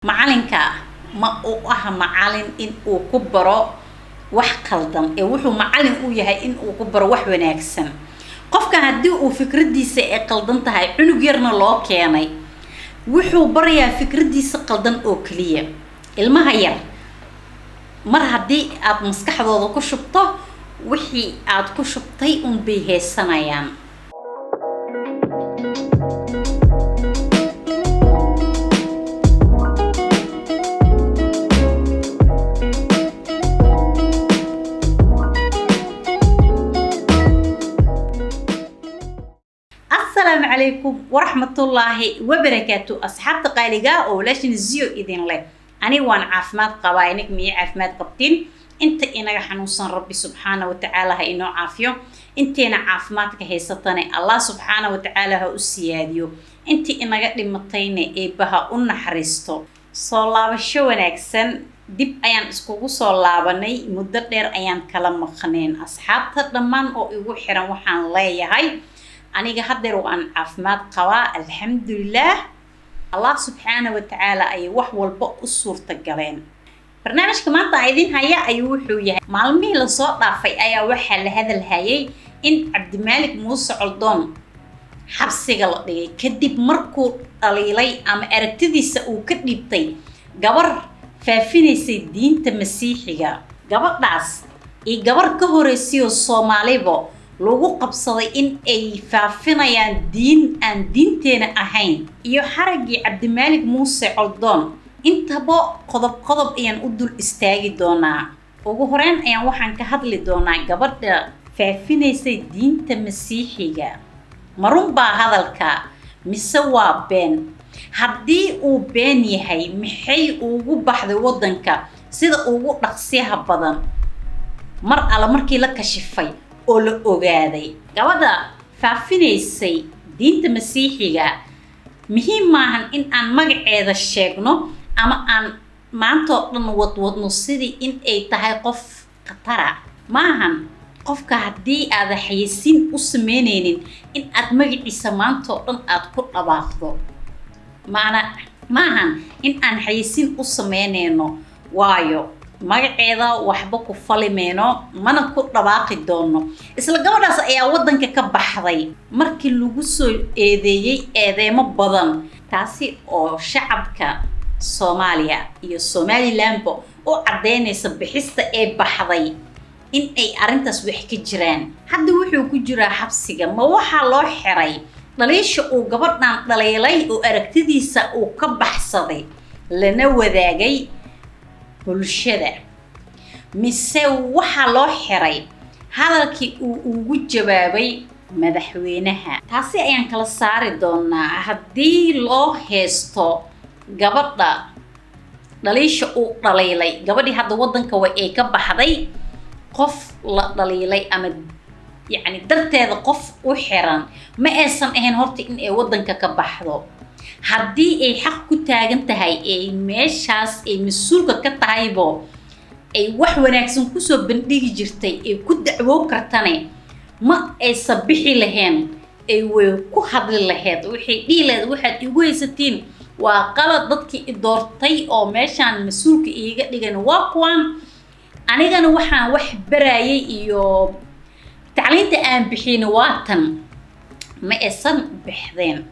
macalinka ma uu aha macalin in uu ku baro wax qaldan ee wuxuu macalin u yahay in uu ku baro wax wanaagsan qofka hadii uu fikradiisa ay qaldan tahay cunug yarna loo keenay wuxuu barayaa fikradiisa qaldan oo kaliya ilmaha yar mar hadii aad maskaxdooda ku shubto wixii aad ku shubtay un bay heesanayaan السلام عليكم ورحمة الله وبركاته أصحاب تقاليقا أولاشن الزيو إذن له أنا وان عافمات قوائنك مي عافمات قبتين انت إنا حنوصن ربي سبحانه وتعالى إنو عافيو انت إنا عافماتك هيستاني الله سبحانه وتعالى السياديو انت إنا لمتين إيبها أنحرستو صلاب الشوان أكسن dib ayaan iskugu soo laabanay muddo dheer ayaan kala maqneen asxaabta dhamaan oo igu xiran waxaan leeyahay aniga hadeer waan caafimaad qabaa alxamdulillah Allah subhanahu wa ta'ala ay wax walba u suurta galeen barnaamijka maanta idin haya ayuu wuxuu yahay maalmihii la soo dhaafay ayaa waxa la hadal hayay in Cabdimalik Muuse Coldoon xabsiga la dhigay kadib markuu dhaliilay ama aragtidiisa uu ka dhibtay gabar faafinaysa diinta masiixiga gabadhaas iyo gabar ka horeysay oo Soomaalibo lagu qabsaday in ay faafinayaan diin aan diinteena ahayn iyo xaragii Cabdimalik Muuse Coldoon intaba qodob ayaan u dul istaagi doonaa ugu horeen ayaan waxaan ka hadli doonaa gabadha faafinaysa diinta masiixiga marun baa hadalka mise waa been haddii uu been yahay maxay ugu baxday wadanka sida ugu dhaqsiyaha badan mar alla markii la kashifay oo la ogaaday gabadha faafinaysay diinta masiixiga muhiim maahan in aan magaceeda sheegno ama aan maanta dhan wadwadno sidii in ay tahay qof khatara maahan qofka haddii aad xayisiin u sameynaynin in aad magaciisa maanta dhan aad ku dhawaaqdo maahan in aan xayisiin u sameynayno waayo magaceeda waxba ku falimeeno mana ku dhawaaqi doono isla gabadhaas ayaa wadanka ka baxday markii lagu soo eedeeyay eedeemo badan taasi oo shacabka Soomaaliya iyo Somaliland oo cadeynaysa bixista ee baxday in ay arintaas wax ka jiraan hadda wuxuu ku jiraa xabsiga ma waxa loo xiray dhaliisha uu gabadhan dhaleelay oo aragtidiisa uu ka baxsaday lana wadaagay bulshada mise waxa loo xiray hadalkii uu ugu jawaabay madaxweynaha taasi ayaan kala saari doonaa haddii loo heesto gabadha dhaliisha uu dhaleelay gabadhii hadda wadanka way ay ka baxday qof la dhaliilay ama يعني درتيدا قف وحيران ما أيسن إهن هرتي إن أي ودنك كبحضو هدي أي حق كتاجن تهاي أي مشاس أي مسؤول كتايبو أي وحوناكسن كسو بندقي جرتي أي كد عوكرتني ما أي صبحي لهن أي وكحد لهاد وحي ديلا واحد يقول ستين وقالت ضدك إدارتي أو مشان مسؤول كإيجا لجن واقوان أنا جانا وح براي إيو تعلينت أن بحين واتن ما إسن بحذين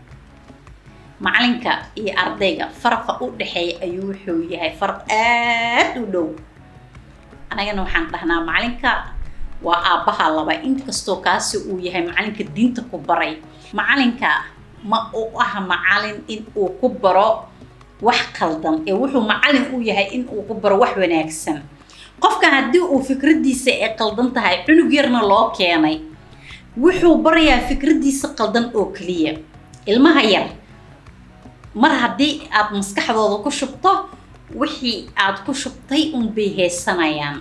معلنك إيه أرضيك فرق أودحي أيوحو يهي فرق ودو أنا جنو حنطهنا معلنك وآبها لبا إنت كستو كاسي ويهي معلنك الدين تكبري معلنك ما أوها معلن إن أو كبرو وح قلدن وحو معلن ويهي إن أو كبرو وح وناكسن qofka hadii uu fikradiisa ay qaldan tahay cunug yarna loo keenay wuxuu barayaa fikradiisa qaldan oo kaliya ilmaha yar mar hadii aad maskaxdooda ku shubto wixii aad ku shubtay un bay heesanayaan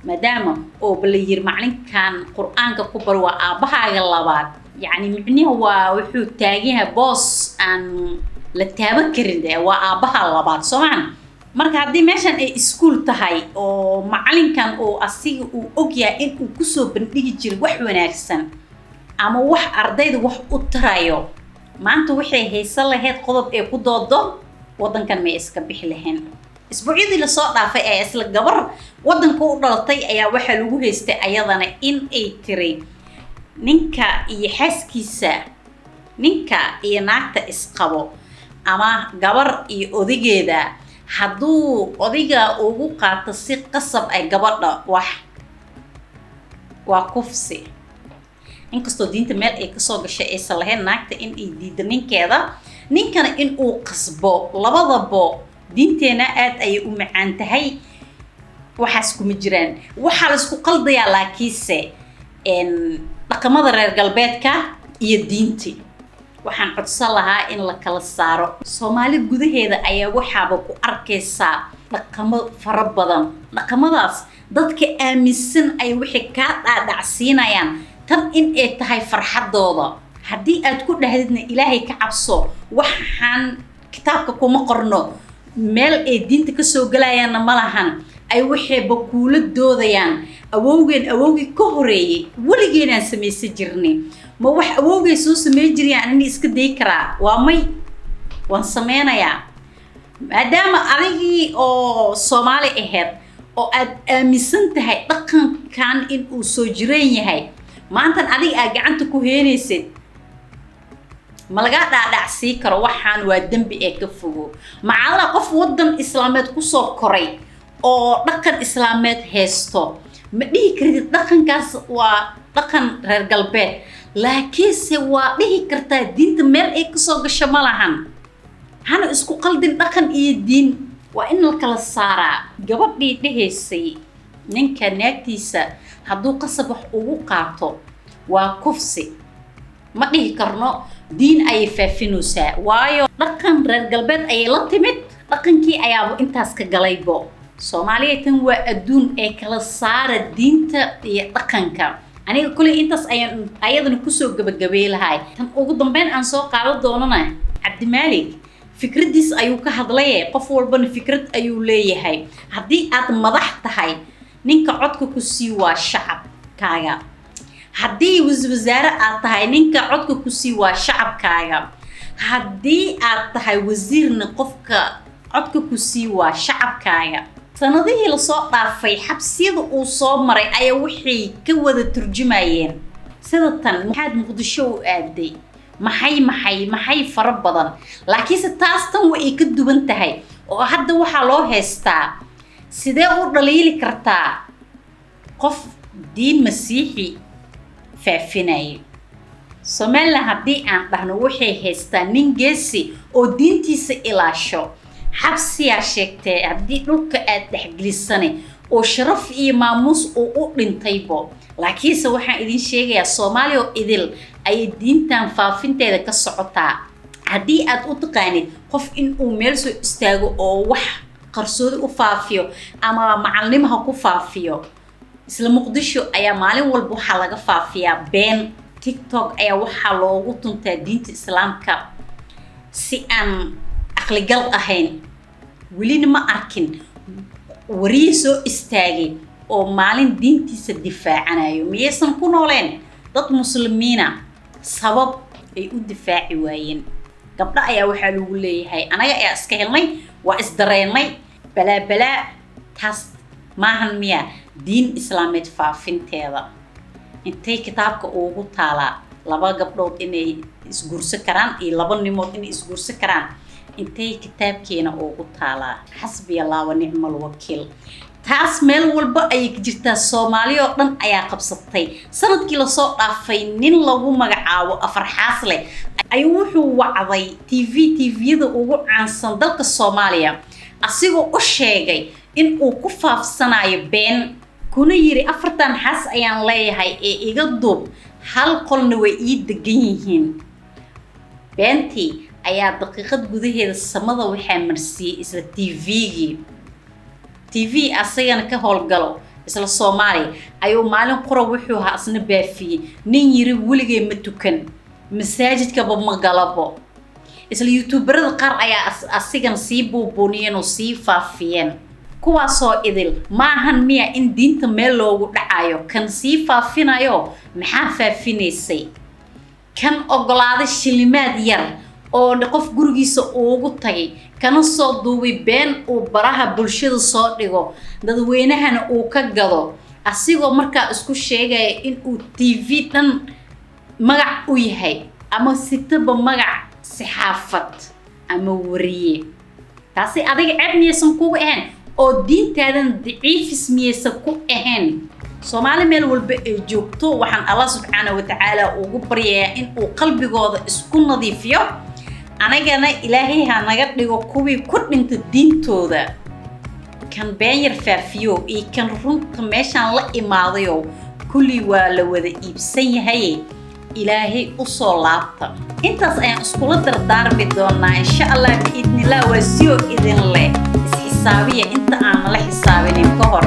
maadaama oo balayir macalinkan quraanka ku bar waa aabahaaga labaad yani micnihi waa wuxuu taagan boos aan la taaban karin waa aabaha labaad Soomaan marka hadii meeshan ay iskuul tahay oo macalinkan oo asiga uu ogyahay in uu ku soo bandhigi jiray wax wanaagsan ama wax ardayda wax u tarayo maanta waxay haysan lahayd qodob ay ku doodo waddankan may iska bixi lahayn. isbuucyadii la soo dhaafay ee isla gabar waddanka u dhalatay ayaa waxaa lagu haystay ayadana in ay tiri ninka iyo xaaskiisa, ninka iyo naagta isqabo ama gabar iyo odigeeda hadduu odiga ugu qaato si qasab ay gabadha waa kufsi. inkastoo diinta meel ay kasoo gashay aysan lahayn naagta in ay diido ninkeeda, ninkana in uu qasbo, labadaba diinteena aad ayay u macaan tahay. waxaas kuma jiraan. waxaa la isku qaldayaa laakiinse dhaqamada reer galbeedka iyo diintii. waxaan codsan lahaa in la kala saaro. Soomaali gudaheeda ayaa waxaaba ku arkaysaa dhaqamo fara badan. dhaqamadaas dadka aaminsan ay wixii kaa dhaadhacsiinayaan tan in ay tahay farxadooda. haddii aad ku dhahdidna ilaahay ka cabso, waxaan kitaabka kuma qorno, meel ay diinta ka soo galayaanna ma lahan, ay waxayba kuula doodayaan awowgii ka horeeyey weligeenaan samaysan jirnay. ma wax awowgay soo sameyn jirayaan ani iska day karaa? waa may, waan sameynayaa. maadaama adigii oo Soomaali ahayd oo aad aaminsan tahay dhaqankan in uu soo jireen yahay, maantan adiga aad gacanta ku heenaysid, ma laga dhaadhacsii karo. waxaan waa dembi ee ka fogo. macallin qof waddan islaameed kusoo koray oo dhaqan islaameed haysto, ma dhihi karid dhaqankaas waa dhaqan reer galbeed, laakiinse waa dhihi kartaa diinta meel ay kasoo gasho ma lahan. hana isku qaldin dhaqan iyo diin, waa in la kala saaraa. gabadhii dhahaysay ninka naagtiisa hadduu qasab wax ugu qaato waa kufsi, ma dhihi karno diin ayay faafinaysaa, waayo dhaqan reer galbeed ayay la timid. dhaqankii ayaaba intaas ka galaybo. Soomaaliya tan waa adduun ee kala saara diinta iyo dhaqanka. aniga kulay intaas ayaan ayadana kusoo gabagabay lahay. tan ugu dambeyn aan soo qaadan doonana Cabdimaalik fikradiis ayuu ka hadlay. qof walbana fikrad ayuu leeyahay. haddii aad madax tahay, ninka codka ku sii waa shacabkaaga. haddii wasaare aad tahay, ninka codka ku sii waa shacabkaaga. haddii aad tahay wasiirna, qofka codka ku sii waa shacabkaaga. sanadihii la soo dhaafay xabsiyada uu soo maray ayaa waxay ka wada turjumayeen sida tan. maxaad Muqdisho u aaday? maxay fara badan. laakiinse taas tan way ka duwan tahay oo hadda waxaa loo haystaa sidee u dhaliili kartaa qof diin masiixi faafinaya. Soomaaliland haddii aan dhahno waxay haystaa nin geesi oo diintiisa ilaasho. xabsiyaa sheegtee haddii dhulka aad dhexgelisane oo sharaf iyo maamuus uu u dhintaybo. laakiinse waxaan idin sheegayaa Soomaaliya oo idil ayay diintan faafinteeda ka socotaa. haddii aad u taqaanid qof in uu meel soo istaago oo wax qarsoodi u faafiyo ama macallimaha ku faafiyo, isla Muqdisho ayaa maalin walba waxaa laga faafiyaa been. TikTok ayaa waxaa loogu tuntaa diinta islaamka si aan aqligal ahayn. welina ma arkin wariye soo istaagay oo maalin diintiisa difaacanayo. miyaysan ku nooleen dad muslimiina sabab ay u difaaci waayeen? gabdha ayaa waxaa lagu leeyahay anaga ayaa iska helnay, waa isdareennay, balaa taas maahan miya diin islaameed faafinteeda? intay kitaabka ugu taalaa laba gabdhood inay isguursan karaan iyo laba nimood inay isguursan karaan? intay kitaabkeena ugu taalaa? xasbiyallahu wa ni'mal wakiil. taas meel walba ayay ka jirtaa. Soomaaliya oo dhan ayaa qabsatay. sanadkii la soo dhaafay nin lagu magacaabo Afar Xaasle ayuu wuxuu wacday TV-yada ugu caansan dalka Soomaaliya, asigoo u sheegay in uu ku faafsanayo been, kuna yiri 4 xaas ayaan leeyahay ee iga duub, hal qolna way ii degan yihiin. beentii ayaa daqiiqad gudaheeda samada waxaa marsiyay isla TV asagana ka howlgalo isla Soomaaliya ayuu maalin qura wuxuu ahaa asna baafiyay nin yiri weligay ma tukan, masaajidkaba ma galabo. isla YouTuberada qaar ayaa asigana sii buubuniyeen oo sii faafiyeen. kuwaasoo idil maahan miya in diinta meel loogu dhacayo? kan sii faafinayo maxaa faafinaysay? kan ogolaaday shilimaad yar oo qof gurigiisa ugu tagay kana soo duubay been uu baraha bulshada soo dhigo dadweynahana uu ka gado asigoo markaa isku sheegaya in uu TV dhan magac u yahay ama sitaba magac saxaafad ama wariye taasi adiga ceeb miyaysan kugu ahayn oo diintaadan daciifis miyaysan ku ahayn Soomaali meel walba ay joogto waxaan Allah subhanahu wa ta'ala ugu baryayaa in uu qalbigooda isku nadiifiyo anagana Ilaahay ha naga dhigo kuwii ku dhinta diintooda kan been yar faafiyo iyo kan runta meeshaan la imaadayo kulli waa la wada iibsan yahay Ilaahay u soo laabta intaas ayaan iskula dardaarmi doonaa insha Allah biidnillah wasiyo idin leh is xisaabiya inta aan la xisaabinin ka hor